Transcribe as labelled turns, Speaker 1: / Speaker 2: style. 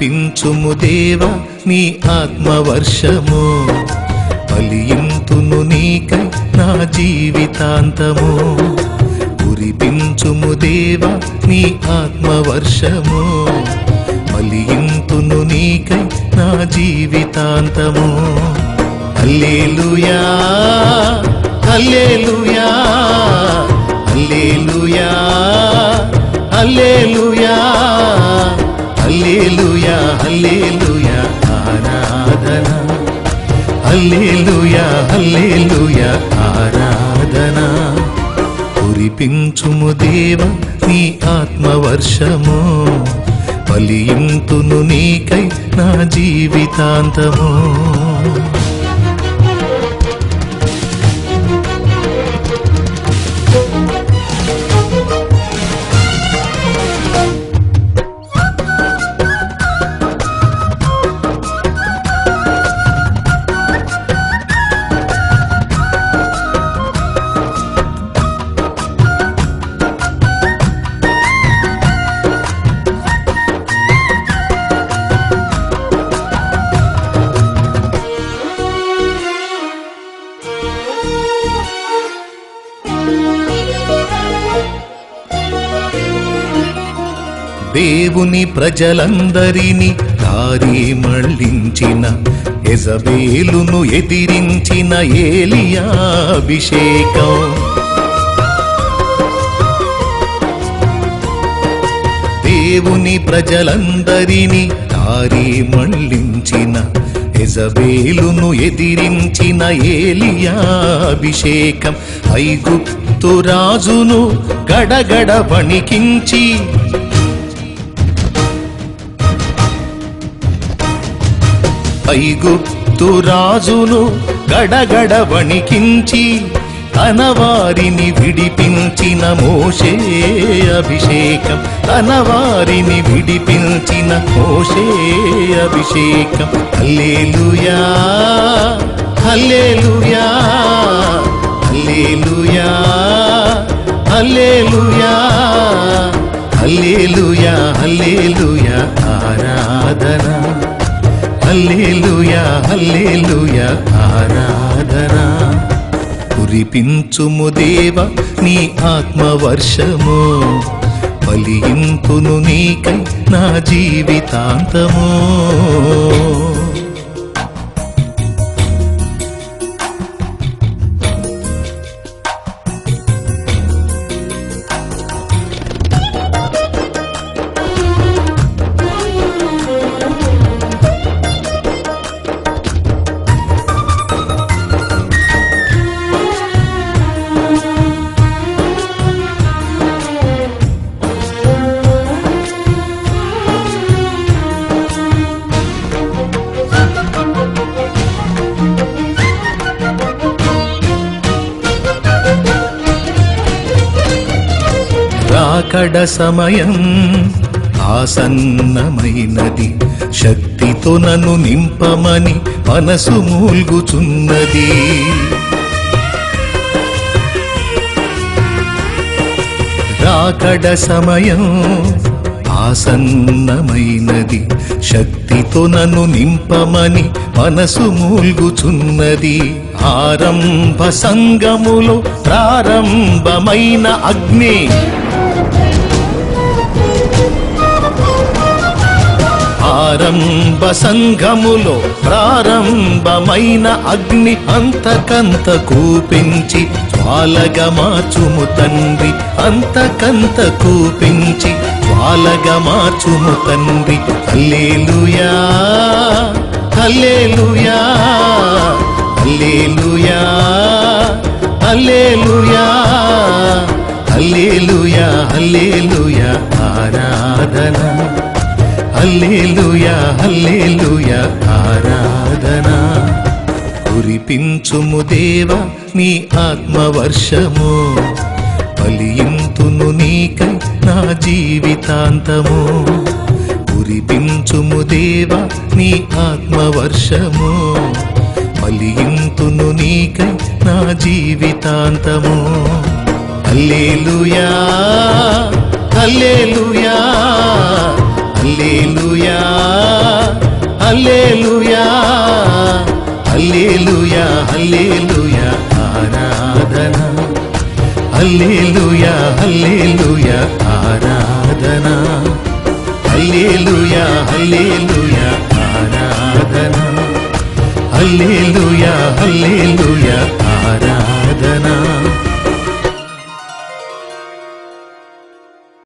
Speaker 1: కురిపించుము దేవా నీ ఆత్మవర్షము, ఫలింతును నీకై నా జీవితాంతము. కురిపించుము దేవా నీ ఆత్మవర్షము, ఫలింతును నీకై నా జీవితాంతము. హల్లెలూయా హల్లెలూయా హల్లెలూయా హల్లెలూయా హల్లెలూయా హల్లెలూయా ఆరాధన. హల్లెలూయా హల్లెలూయా ఆరాధన. కురిపించుము దేవా నీ ఆత్మవర్షము, ఫలింతును నీకై నా జీవితాంతము. దేవుని ప్రజలందరినీ దారి మళ్లించిన, యెజబేలును ఎదిరించిన ఏలియా అభిషేకం. దేవుని ప్రజలందరినీ దారి మళ్లించిన, యెజబేలును ఎదిరించిన ఏలియా అభిషేకం. ఐగుప్తు రాజును గడగడ వణికించి, ఐగుప్తు రాజును గడగడ వణికించి, తన వారిని విడిపించిన మోషే అభిషేకం. తన వారిని విడిపించిన మోషే అభిషేకం. హల్లెలూయా హల్లెలూయా హల్లెలూయా హల్లెలూయా హల్లెలూయా హల్లెలూయా ఆరాధన. హల్లెలూయా హల్లెలూయా ఆరాధన. కురిపించుము దేవా నీ ఆత్మవర్షము, ఫలింతును నీకై నా జీవితాంతము. రాకడ సమయం ఆసన్నమైనది, శక్తితో నన్ను నింపమని మనసు మూల్గుచున్నది. రాకడ సమయం ఆసన్నమైనది, శక్తితో నన్ను నింపమని మనసు మూల్గుచున్నది. ఆరంభ సంగములో ప్రారంభమైన అగ్ని, ఆరంభ సంఘములో ప్రారంభమైన అగ్ని అంతకంత కూపించి జ్వాలగా మార్చుము తండ్రి. అంతకంత కూపించి జ్వాలగా మార్చుము తండ్రి. హల్లెలూయా హల్లెలూయా హల్లెలూయా హల్లెలూయా హల్లెలూయా హల్లెలూయా ఆరాధన. హల్లెలూయా హల్లెలూయా ఆరాధన. కురిపించుము దేవా నీ ఆత్మవర్షము, ఫలింతును నీకై నా జీవితాంతము. కురిపించుము దేవా నీ ఆత్మవర్షము, ఫలింతును నీకై నా జీవితాంతము. హల్లెలూయా హల్లెలూయా హల్లెలూయా హల్లెలూయా ఆరాధన హల్లెలూయా హల్లెలూయా ఆరాధన హల్లెలూయా హల్లెలూయా ఆరాధన హల్లెలూయా హల్లెలూయా ఆరాధన